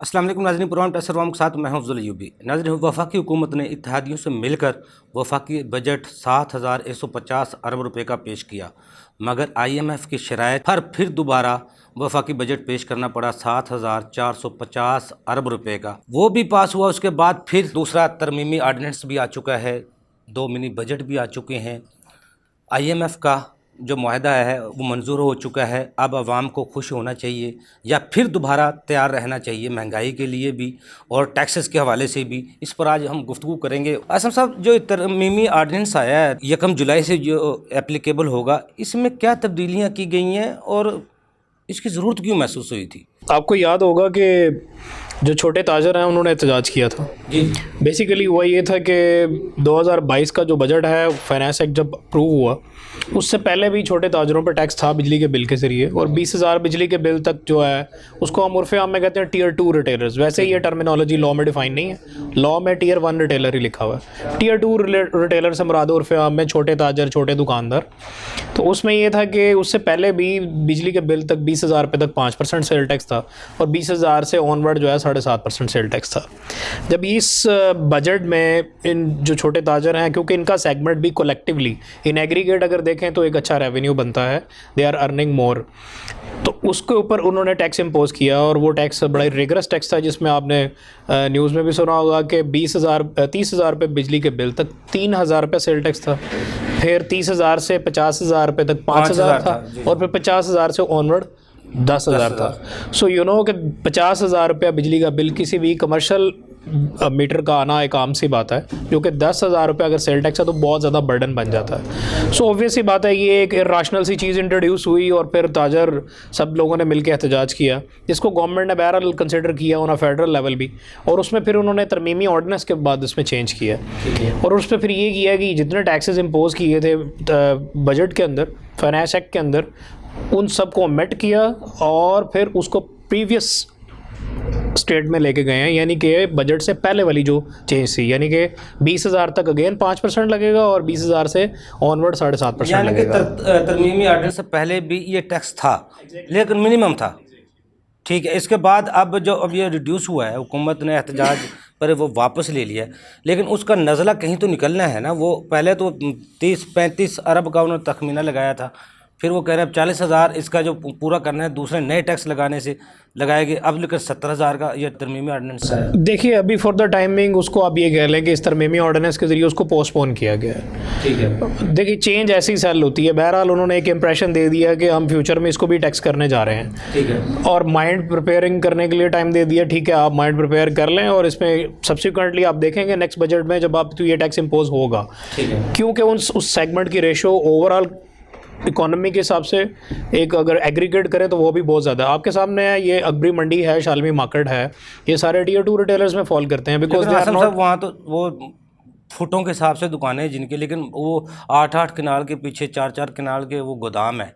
अस्सलाम वालेकुम नाज़रीन, प्रोग्राम टसरवाम के साथ मैं हूं अफजल अयूबी। नाज़रीन, वफाकी हुकूमत ने इत्तेहादियों से मिलकर वफाकी बजट 7,150 अरब रुपए का पेश किया, मगर IMF की शराइत पर फिर दोबारा वफाकी बजट पेश करना पड़ा 7,450 अरब रुपए का। वो भी पास हुआ, उसके बाद फिर दूसरा तरमीमी आर्डिनेंस भी आ चुका है, 2 मिनी बजट भी आ चुके हैं। IMF का जो मुआहदा है वो मंजूर हो चुका है। अब आवाम को खुश होना चाहिए या फिर दोबारा तैयार रहना चाहिए, महंगाई के लिए भी और टैक्सेस के हवाले से भी। इस पर आज हम गुफ्तगू करेंगे। आसम साहब, जो तरमीमी आर्डिनेंस आया है 1 जुलाई से जो एप्लीकेबल होगा, इसमें क्या तब्दीलियाँ की गई हैं और इसकी ज़रूरत क्यों महसूस हुई थी? आपको याद होगा कि जो छोटे ताजर हैं उन्होंने एहतजाज किया था जी। बेसिकली हुआ ये था कि 2022 का जो बजट है, फाइनेंस एक्ट जब अप्रूव हुआ, उससे पहले भी छोटे ताजरों पर टैक्स था बिजली के बिल के ज़रिए, और 20,000 बिजली के बिल तक जो है उसको हम उर्फ़ आम में कहते हैं टीयर 2 रिटेलर्स। वैसे ये टर्मिनोलॉजी लॉ में डिफ़ाइन नहीं है, लॉ में टीयर 1 रिटेलर ही लिखा हुआ है। टीयर 2 रिटेलर से मुराद उर्फ़ आम में छोटे ताजर, छोटे दुकानदार। तो उसमें ये था कि उससे पहले भी बिजली के बिल तक 20,000 रुपये तक 5% सेल टैक्स था, और 20,000 से ऑनवर्ड जो है 7.5% सेल टैक्स था। जब इस बजट में इन जो छोटे ताजर हैं, क्योंकि इनका सेगमेंट भी कलेक्टिवली इन एग्रीगेट अगर देखें तो एक अच्छा रेवेन्यू बनता है, दे आर अर्निंग मोर, तो उसके ऊपर उन्होंने टैक्स इम्पोज किया। और वो टैक्स बड़ा रिगरस टैक्स था, जिसमें आपने न्यूज़ में भी सुना होगा कि 30,000 रुपये बिजली के बिल तक 3,000 रुपये सेल टैक्स था, फिर 30,000 से 50,000 रुपये तक 5,000 था, और फिर 50,000 से ऑनवर्ड 10,000 था। सो यू नो कि 50,000 रुपया बिजली का बिल किसी भी कमर्शियल मीटर का आना एक आम सी बात है, जो कि 10,000 रुपये अगर सेल टैक्स है तो बहुत ज़्यादा बर्डन बन जाता है। सो ऑब्वियस सी बात है, ये एक इर्राशनल सी चीज़ इंट्रोड्यूस हुई, और फिर ताजर सब लोगों ने मिलकर एहतजाज किया, जिसको गवर्नमेंट ने बहरहाल कंसिडर किया ऑन फेडरल लेवल भी, और उसमें फिर उन्होंने तरमीमी ऑर्डिनेंस के बाद इसमें चेंज किया, और उस पर फिर ये किया कि जितने टैक्सेस इम्पोज किए थे बजट के अंदर, फाइनेंस एक्ट के अंदर, उन सब को ओमिट किया, और फिर उसको प्रीवियस स्टेट में लेके गए हैं, यानी कि बजट से पहले वाली जो चेंज थी, यानी कि 20,000 तक अगेन 5% लगेगा, और 20,000 से ऑनवर्ड 7.5% लगेगा। तरमीमी आर्डिनेंस से पहले भी ये टैक्स था, लेकिन मिनिमम था, ठीक है। इसके बाद अब ये रिड्यूस हुआ है, हुकूमत ने एहतजाज पर वो वापस ले लिया है, लेकिन उसका नज़ला कहीं तो निकलना है ना। वो पहले तो 30-35 अरब का उन्होंने तखमीना लगाया था, फिर वो कह रहे हैं 40,000 इसका जो पूरा करना है दूसरे नए टैक्स लगाने से लगाएंगे, अब लेकर 70,000 का ये तरमीमी ऑर्डिनेंस है। देखिए, अभी फॉर द टाइमिंग उसको आप ये कह लें कि इस तरमीमी ऑर्डिनेंस के ज़रिए उसको पोस्टपोन किया गया है, ठीक है। देखिए, चेंज ऐसी सेल होती है। बहरहाल उन्होंने एक इंप्रेशन दे दिया कि हम फ्यूचर में इसको भी टैक्स करने जा रहे हैं, ठीक है, और माइंड प्रिपेयरिंग करने के लिए टाइम दे दिया, ठीक है, आप माइंड प्रिपेयर कर लें, और इसमें सब्सिक्वेंटली आप देखेंगे नेक्स्ट बजट में जब आप तो ये टैक्स इम्पोज होगा, ठीक है, क्योंकि उस सेगमेंट की रेशो ओवरऑल इकोनॉमी के हिसाब से एक अगर एग्रीगेट करें तो वो भी बहुत ज़्यादा आपके सामने है। ये अकबरी मंडी है, शालमी मार्केट है, ये सारे टीयर 2 रिटेलर्स में फॉल करते हैं, बिकॉज वहाँ तो वो फुटों के हिसाब से दुकानें हैं जिनके, लेकिन वो 8-8 कनाल के पीछे 4-4 कनाल के वो गोदाम है,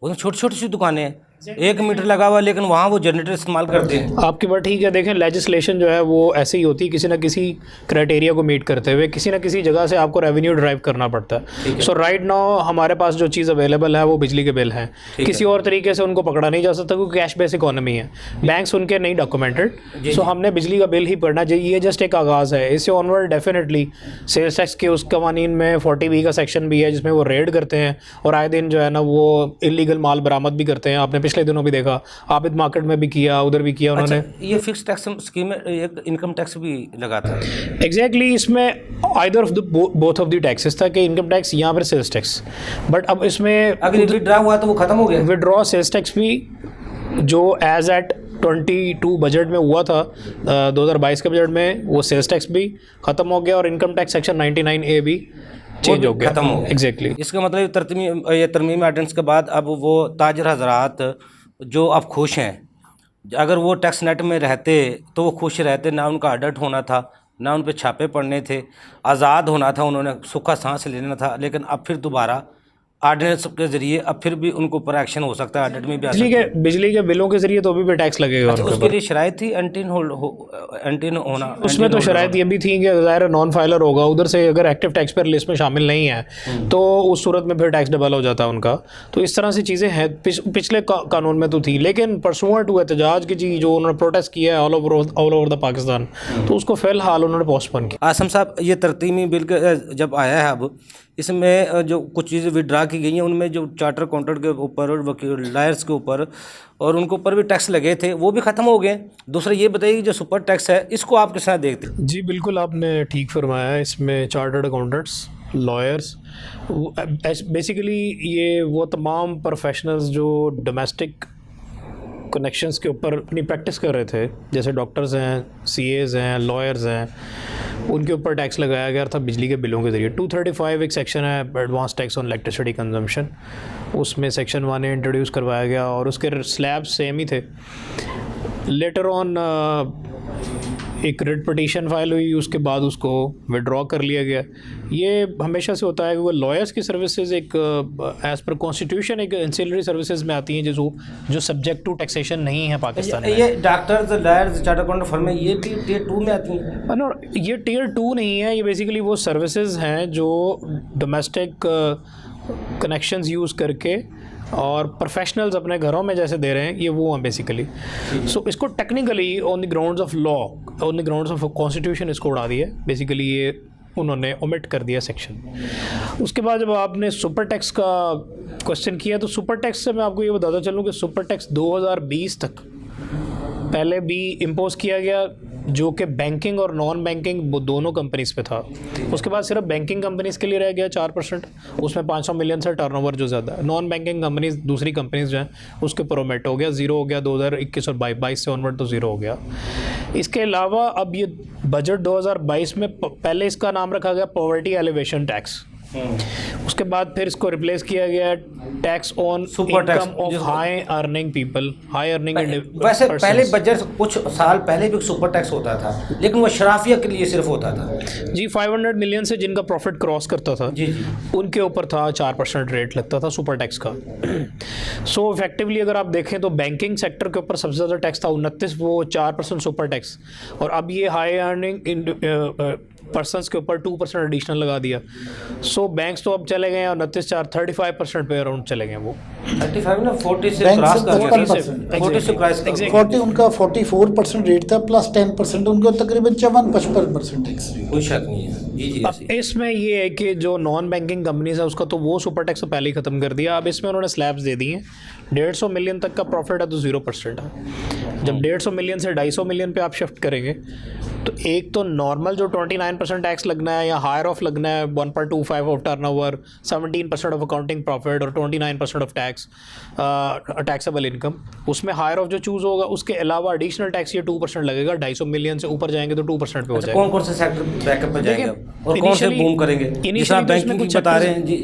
वो छोटी छोटी सी दुकानें हैं, 1 मीटर लगा हुआ, लेकिन वहाँ वो जनरेटर इस्तेमाल करते हैं। आपकी बात ठीक है। देखें, लेजिस्लेशन जो है वो ऐसे ही होती है, किसी ना किसी क्राइटेरिया को मीट करते हुए किसी ना किसी जगह से आपको रेवेन्यू ड्राइव करना पड़ता है। सो राइट नाउ हमारे पास जो चीज़ अवेलेबल है वो बिजली के बिल हैं, किसी और तरीके से उनको पकड़ा नहीं जा सकता, क्योंकि कैश बेस इकोनॉमी है, बैंक्स उनके नहीं डॉक्यूमेंटेड। सो हमने बिजली का बिल ही पढ़ना चाहिए, ये जस्ट एक आगाज़ है। इससे ऑनवर्ड डेफिनेटली सेल्स टैक्स के उस कवानीन में 40B का सेक्शन भी है, जिसमें वो रेड करते हैं, और आए दिन जो है ना वो इलीगल माल बरामद भी करते हैं। आपने पिछले दिनों भी देखा, आबिद मार्केट में भी किया, उधर भी किया उन्होंने। ये फिक्स टैक्स स्कीम में एक इनकम टैक्स भी लगा था। एग्जैक्टली, इसमें either of the both of the taxes था कि इनकम टैक्स या फिर सेल्स टैक्स, बट अब इसमें अगर विड्रॉ हुआ तो वो खत्म हो गया। विड्रॉ सेल्स टैक्स भी जो एज एट 22 बजट में हुआ था, 2022 के बजट में, वो सेल्स टैक्स भी ख़त्म हो गया, और इनकम टैक्स सेक्शन 99A भी चेंज हो गया, खत्म हो गया। एग्जैक्टली। इसका मतलब ये तरमीमी ऑर्डिनेंस के बाद अब वो ताजर हजरात जो अब खुश हैं, अगर वो टैक्स नेट में रहते तो वो खुश रहते, ना उनका ऑडिट होना था, ना उन पे छापे पड़ने थे, आज़ाद होना था, उन्होंने सूखा सांस लेना था। लेकिन अब फिर दोबारा ऑर्डिनेंस के जरिए अब फिर भी उनको ऊपर एक्शन हो सकता है, ऑडिट में भी आ सकता है। बिजली के बिलों के जरिए तो अभी भी टैक्स लगेगा अच्छा, उनके उसके ऊपर। लिए शराइत थी एंटीन होना? उसमें तो शराइत ये भी थी कि ज़ाहिर नॉन फाइलर होगा, उधर से अगर एक्टिव टैक्स पेयर लिस्ट में शामिल नहीं है तो उस सूरत में फिर टैक्स डबल हो जाता है उनका। तो इस तरह से चीज़ें हैं, पिछले कानून में तो थी, लेकिन परसुएंट टू एहतजाज की जी जो उन्होंने प्रोटेस्ट किया है ऑल ओवर द पाकिस्तान, तो उसको फ़िलहाल उन्होंने पोस्टपोन किया। आसम साहब, ये तरतीमी बिल जब आया है, अब इसमें जो कुछ चीज़ें विड्रा की गई हैं, उनमें जो चार्टर अकाउंटेंट के ऊपर और वकील लायर्स के ऊपर और उनके ऊपर भी टैक्स लगे थे, वो भी ख़त्म हो गए। दूसरा ये बताइए कि जो सुपर टैक्स है, इसको आप किस तरह देखते हैं? जी बिल्कुल, आपने ठीक फरमाया है। इसमें चार्टर्ड अकाउंटेंट्स, लॉयर्स, बेसिकली ये वो तमाम प्रोफेशनल्स जो डोमेस्टिक कनेक्शंस के ऊपर अपनी प्रैक्टिस कर रहे थे, जैसे डॉक्टर्स हैं, सीएज हैं, लॉयर्स हैं, उनके ऊपर टैक्स लगाया गया था बिजली के बिलों के ज़रिए। 235 एक सेक्शन है advance tax on electricity consumption, उसमें सेक्शन 1 इंट्रोड्यूस करवाया गया और उसके स्लैब सेम ही थे। लेटर ऑन एक रिट पिटीशन फाइल हुई, उसके बाद उसको विड्रॉ कर लिया गया। ये हमेशा से होता है कि वो लॉयर्स की सर्विसेज एक एज़ पर कॉन्स्टिट्यूशन एक एंसिलरी सर्विसेज में आती हैं जो सब्जेक्ट टू टैक्सेशन नहीं है पाकिस्तान में। ये doctors, lawyers, charter accountant firm में ये भी टियर 2 में आती हैं? नो, ये टियर 2 नहीं है, ये बेसिकली वो सर्विसेज हैं जो डोमेस्टिक कनेक्शंस यूज़ करके और प्रोफेशनल्स अपने घरों में जैसे दे रहे हैं, ये वो हैं बेसिकली। सो इसको technically on the grounds of law, on the grounds of constitution इसको उड़ा दिया बेसिकली, ये उन्होंने ओमिट कर दिया सेक्शन। उसके बाद जब आपने सुपर टैक्स का क्वेश्चन किया, तो सुपर टैक्स से मैं आपको ये बताता चलूँ कि सुपर टैक्स 2020 तक पहले भी इम्पोज किया गया, जो कि बैंकिंग और नॉन बैंकिंग दोनों कंपनीज़ पे था। उसके बाद सिर्फ बैंकिंग कंपनीज़ के लिए रह गया 4%, उसमें 500 मिलियन से टर्नओवर जो ज़्यादा है। नॉन बैंकिंग कंपनीज़, दूसरी कंपनीज़ जो हैं, उसके ऊपर ओमिट हो गया, ज़ीरो हो गया। 2021 और 22 से ऑनवर्ड तो ज़ीरो हो गया। इसके अलावा अब ये बजट 2022 में पहले इसका नाम रखा गया पॉवर्टी एलिवेशन टैक्स, उसके बाद फिर इसको रिप्लेस किया गया tax on income of high earning people, high earning. वैसे पहले बजट कुछ साल पहले भी सुपर टैक्स होता था, लेकिन वो शराफिया के लिए सिर्फ होता था जी। 500 मिलियन से जिनका प्रॉफिट क्रॉस करता था जी, उनके ऊपर था 4% रेट लगता था सुपर टैक्स का। सो इफेक्टिवली अगर आप देखें तो बैंकिंग सेक्टर के ऊपर सबसे ज़्यादा टैक्स था 29, वो 4% सुपर टैक्स, और अब ये हाई अर्निंग पर्सनस के ऊपर 2% एडिशनल लगा दिया। सो बैंक्स तो अब चले गए 29-4-35% पे अराउंड चले गए। वो 35 ना 40 से बैंक क्रॉस से कर गया, 55%, 40 से क्रॉस कर गया। 40 उनका 44% रेट था प्लस 10% उनको तकरीबन 54-55% टैक्स। कोई शक नहीं है जी जी। अब इसमें ये है कि जो नॉन बैंकिंग कंपनीज है उसका तो वो सुपर टैक्स तो पहले ही ख़त्म कर दिया। अब इसमें उन्होंने स्लैब्स दे दी हैं। 150 मिलियन तक का प्रॉफिट है तो 0% है। जब 150 मिलियन से 250 मिलियन पे आप शिफ्ट करेंगे तो एक तो नॉर्मल जो 29% टैक्स लगना है या हायर ऑफ लगना है 1.25 of turnover, 17% of accounting profit और 29% ऑफ टैक्स टैक्सेबल इनकम, उसमें हायर ऑफ जो चूज़ होगा उसके अलावा एडिशनल टैक्स ये 2% लगेगा। 250 मिलियन से ऊपर जाएंगे तो 2% पे हो जाएगा। कौन कौन से सेक्टर बैकअप पे जाएंगे और कौन से बूम करेंगे? जिस आप बैंकिंग की बता रहे हैं जी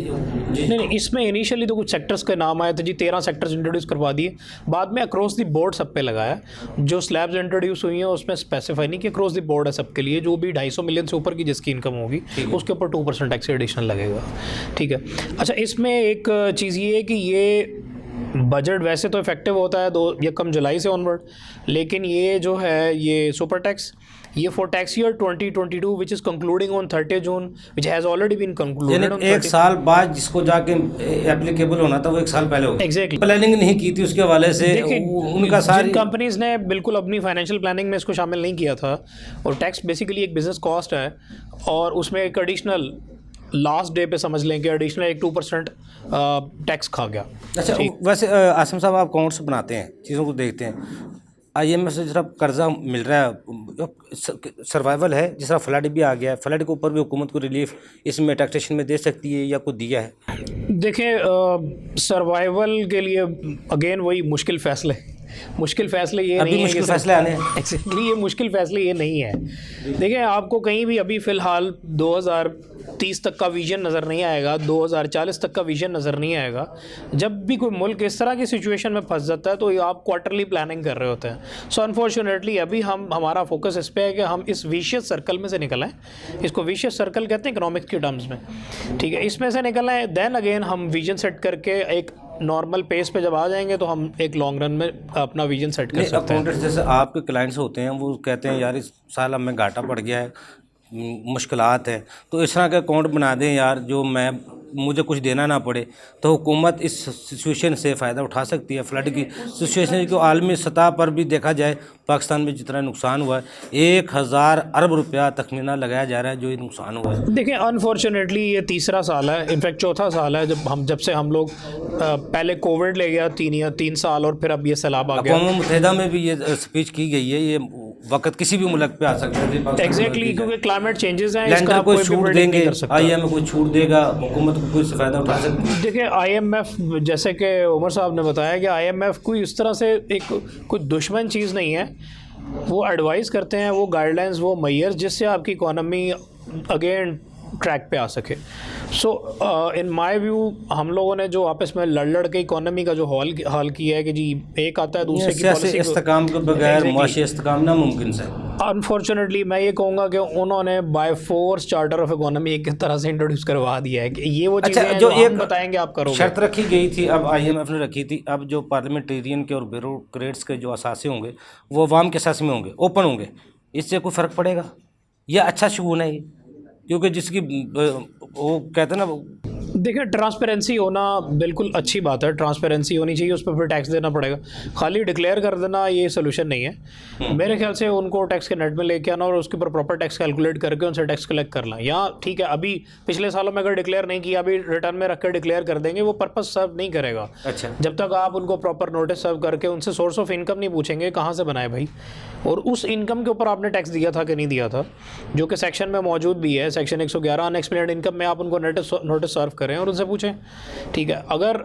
जी। नहीं, इसमें इनिशियली तो कुछ सेक्टर्स के नाम आए थे जी, 13 सेक्टर्स इंट्रोड्यूस करवा दिए, बाद में अक्रॉस द बोर्ड सब पे लगाया। जो स्लैब्स इंट्रोड्यूस हुई हैं उसमें स्पेसिफाई नहीं कि अक्रॉस द बोर्ड है सबके लिए, जो भी 250 मिलियन से ऊपर की जिसकी इनकम होगी उसके ऊपर 2% टैक्स एडिशनल लगेगा। ठीक है। अच्छा, इसमें एक चीज़ ये है कि ये बजट वैसे तो इफेक्टिव होता है 2 जुलाई से ऑनवर्ड, लेकिन ये जो है ये सुपर टैक्स ये for tax year 2022 which is concluding on 30 June which has already been concluded on 1 साल बाद जिसको जाके एप्लीकेबल होना था वो 1 साल पहले हो गया। एग्जैक्टली। प्लानिंग नहीं की थी उसके हवाले से उनका सारी कंपनीज ने बिल्कुल अपनी फाइनेंशियल प्लानिंग में इसको शामिल नहीं किया था। और टैक्स बेसिकली एक बिजनेस कॉस्ट है और उसमें एक एडिशनल लास्ट डे पे समझ लें कि एडिशनल एक 2% टैक्स खा गया। अच्छा, वैसे आसिम साहब आप अकाउंट्स बनाते हैं, चीज़ों को देखते हैं, IMF से जरा कर्जा मिल रहा है, सर्वाइवल है, जिस तरह फ्लड भी आ गया है, फ्लड के ऊपर भी हुकूमत को रिलीफ इसमें टैक्सेशन में दे सकती है या कुछ दिया है? देखें, सर्वाइवल के लिए अगेन वही मुश्किल फ़ैसले मुश्किल फैसले ये अभी नहीं है मुश्किल कि फैसले आने हैं। एक्जैक्टली ये मुश्किल फैसले ये नहीं है। देखिए आपको कहीं भी अभी फ़िलहाल 2030 तक का विजन नज़र नहीं आएगा, 2040 तक का विजन नज़र नहीं आएगा। जब भी कोई मुल्क इस तरह की सिचुएशन में फंस जाता है तो आप क्वार्टरली प्लानिंग कर रहे होते हैं। सो अनफॉर्चुनेटली अभी हमारा फोकस इस पे है कि हम इस विशियस सर्कल में से निकल आएँ। इसको विशियस सर्कल कहते हैं इकोनॉमिक्स के टर्म्स में, ठीक है। इसमें से निकल आए, देन अगेन हम विजन सेट करके एक नॉर्मल पेस पे जब आ जाएंगे तो हम एक लॉन्ग रन में अपना विजन सेट कर सकते हैं। अकाउंटेंट जैसे आपके क्लाइंट्स होते हैं वो कहते हैं यार इस साल हमें घाटा पड़ गया है, मुश्किलात है, तो इस तरह का अकाउंट बना दें यार जो मुझे कुछ देना ना पड़े। तो हुकूमत इस सिचुएशन से फ़ायदा उठा सकती है, फ्लड की सिचुएशन को आलमी सतह पर भी देखा जाए पाकिस्तान में जितना नुकसान हुआ है 1000 अरब रुपया तखमीना लगाया जा रहा है जो ये नुकसान हुआ है। देखिए अनफॉर्चुनेटली ये तीसरा साल है, इनफैक्ट चौथा साल है जब से हम लोग पहले कोविड ले गया 3 साल और फिर अब ये सैलाब आ गया। अक़वाम मुत्तहिदा में भी ये स्पीच की गई है, ये वक्त किसी भी मुल्क पे आ सकता है। एग्जैक्टली क्योंकि क्लाइमेट चेंजेस हैं, लैंडर कोई छूट देंगे, सकता। IMF कोई छूट देगा, हुकूमत को कोई फ़ायदा उठा सकती है। देखिए IMF जैसे कि उमर साहब ने बताया कि IMF कोई इस तरह से कोई दुश्मन चीज़ नहीं है। वो एडवाइस करते हैं, वो गाइडलाइंस, वो मैयर्स जिससे आपकी इकोनॉमी अगेन ट्रैक पे आ सके। सो इन माय व्यू हम लोगों ने जो आपस में लड़ के इकोनॉमी का जो हाल किया है कि जी एक आता है दूसरे की पॉलिसी इस्तेकाम के बगैर मुआशी इस्तेकाम नामुमकिन है। अनफॉर्चुनेटली मैं ये कहूँगा कि उन्होंने by force charter of economy एक तरह से इंट्रोड्यूस करवा दिया है कि ये वो चीज़ें हैं जो एक बताएंगे आप करोगे। शर्त रखी गई थी, अब IMF ने रखी थी, अब जो पार्लियामेंटेरियन के और ब्यूरोक्रेट्स के जो असासे होंगे वो अवाम के साथ में होंगे, ओपन होंगे। इससे कोई फ़र्क पड़ेगा? यह अच्छा शगुन है, क्योंकि जिसकी वो कहते हैं ना। देखिए ट्रांसपेरेंसी होना बिल्कुल अच्छी बात है, ट्रांसपेरेंसी होनी चाहिए, उस पर फिर टैक्स देना पड़ेगा। खाली डिक्लेयर कर देना ये सोल्यूशन नहीं है। मेरे ख्याल से उनको टैक्स के नेट में लेके आना और उसके ऊपर प्रॉपर टैक्स कैलकुलेट करके उनसे टैक्स कलेक्ट करना। या ठीक है अभी पिछले सालों में अगर डिक्लेयर नहीं किया, अभी रिटर्न में रख कर डिक्लेयर कर देंगे, वो पर्पस सर्व नहीं करेगा। अच्छा, जब तक आप उनको प्रॉपर नोटिस सर्व करके उनसे सोर्स ऑफ इनकम नहीं पूछेंगे कहाँ से बनाए भाई, और उस इनकम के ऊपर आपने टैक्स दिया था कि नहीं दिया था, जो कि सेक्शन में मौजूद भी है, सेक्शन 111 अनएक्सप्लेन्ड इनकम में आप उनको नोटिस सर्व करें और उनसे पूछें। ठीक है, अगर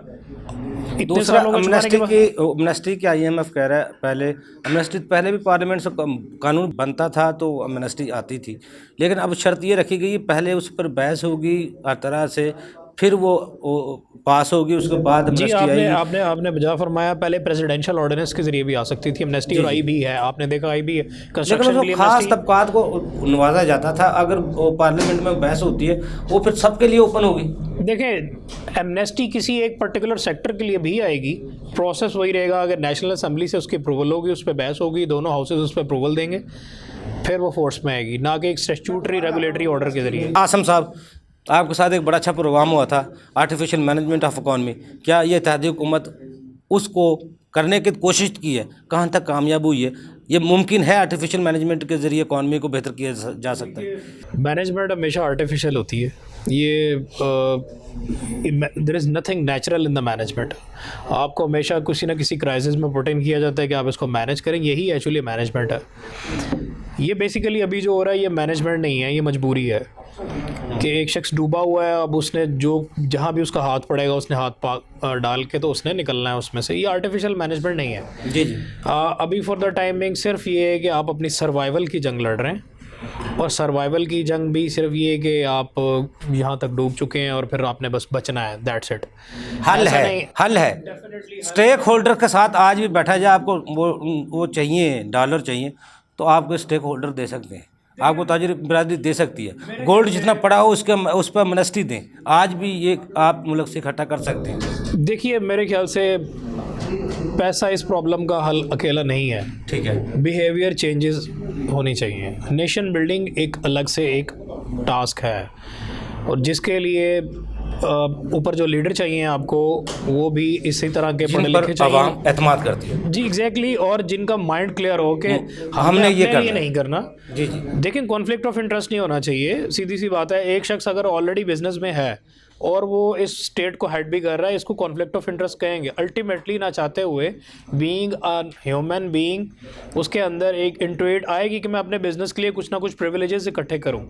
दूसरा अमनेस्टी की IMF कह रहा है, पहले भी पार्लियामेंट से कानून बनता था तो अमनेस्टी आती थी, लेकिन अब शर्त ये रखी गई पहले उस पर बहस होगी हर तरह से, फिर वो पास होगी, उसके बाद जी आपने बजा फरमाया। पहले प्रेसिडेंशियल ऑर्डिनेंस के जरिए भी आ सकती थी अमनेस्टी, और आई भी है, आपने देखा आई भी है कंस्ट्रक्शन के लिए। खास तबकात को नवाजा जाता था, अगर पार्लियामेंट में बहस होती है वो फिर सबके लिए ओपन होगी। देखें एमनेस्टी किसी एक पर्टिकुलर सेक्टर के लिए भी आएगी, प्रोसेस वही रहेगा। अगर नेशनल असेंबली से उसकी अप्रूवल होगी, उस पर बहस होगी, दोनों हाउसेज उस पर अप्रूवल देंगे, फिर वो फोर्स में आएगी, ना कि एक स्टैट्यूटरी रेगुलेटरी ऑर्डर के जरिए। आसम साहब, आपके साथ एक बड़ा अच्छा प्रोग्राम हुआ था आर्टिफिशियल मैनेजमेंट ऑफ इकॉनमी, क्या ये इत्तेहादी हुकूमत उसको करने की कोशिश की है? कहाँ तक कामयाब हुई है? ये मुमकिन है आर्टिफिशियल मैनेजमेंट के ज़रिए इकॉनमी को बेहतर किया जा सकता है? मैनेजमेंट हमेशा आर्टिफिशियल होती है, ये there is nothing natural in the management. आपको हमेशा किसी ना किसी क्राइसिस में पुट इन किया जाता है कि आप इसको मैनेज करें, यही एक्चुअली मैनेजमेंट है। ये बेसिकली अभी जो हो रहा है ये मैनेजमेंट नहीं है, ये मजबूरी है कि एक शख्स डूबा हुआ है, अब उसने जहाँ भी उसका हाथ पड़ेगा उसने हाथ डाल के तो उसने निकलना है उसमें से। ये आर्टिफिशियल मैनेजमेंट नहीं है। जी जी। अभी फॉर द टाइमिंग सिर्फ ये है कि आप अपनी सर्वाइवल की जंग लड़ रहे हैं, और सर्वाइवल की जंग भी सिर्फ ये है कि आप यहाँ तक डूब चुके हैं और फिर आपने बस बचना है, दैट्स इट। हल है स्टेक होल्डर के साथ आज भी बैठा जाए, आपको वो चाहिए, डॉलर चाहिए तो आपको स्टेक होल्डर दे सकते हैं, आपको ताजिर बिरादरी दे सकती है। गोल्ड जितना पड़ा हो उस पर अमनेस्टी दें, आज भी ये आप मुल्क से इकट्ठा कर सकते हैं। देखिए मेरे ख्याल से पैसा इस प्रॉब्लम का हल अकेला नहीं है, ठीक है। बिहेवियर चेंजेस होनी चाहिए। नेशन बिल्डिंग एक अलग से एक टास्क है, और जिसके लिए ऊपर जो लीडर चाहिए आपको, वो भी इसी तरह के पढ़े लिखे चाहिए, एतमाद करती है। जी एग्जैक्टली, और जिनका माइंड क्लियर हो कि हमने ये नहीं करना। जी जी। लेकिन कॉन्फ्लिक्ट ऑफ इंटरेस्ट नहीं होना चाहिए। सीधी सी बात है, एक शख्स अगर ऑलरेडी बिजनेस में है और वो इस स्टेट को हेड भी कर रहा है, इसको कॉन्फ्लिक्ट ऑफ इंटरेस्ट कहेंगे। अल्टीमेटली ना चाहते हुए बीइंग अ ह्यूमन बीइंग, उसके अंदर एक इंट्यूट आएगी कि मैं अपने बिजनेस के लिए कुछ ना कुछ प्रिविलेजेस इकट्ठे करूं।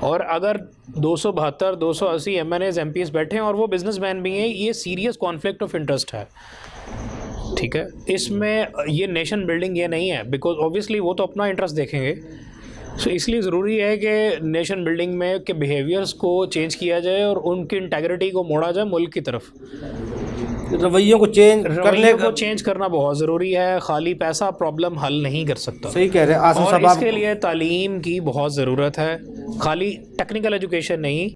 और अगर 272 280 MNAs MPs बैठे हैं और वो बिजनेसमैन भी हैं, ये सीरियस कॉन्फ्लिक्ट ऑफ इंटरेस्ट है। ठीक है, इसमें ये नेशन बिल्डिंग ये नहीं है, बिकॉज ऑब्वियसली वो तो अपना इंटरेस्ट देखेंगे। सो इसलिए ज़रूरी है कि नेशन बिल्डिंग में के बिहेवियर्स को चेंज किया जाए और उनकी इंटेग्रिटी को मोड़ा जाए मुल्क की तरफ। रवैयों को चेंज करने रवैयों को चेंज करना बहुत ज़रूरी है, खाली पैसा प्रॉब्लम हल नहीं कर सकता। सही कह रहे हैं आसिम और साहब इसके लिए तालीम की बहुत ज़रूरत है, खाली टेक्निकल एजुकेशन नहीं।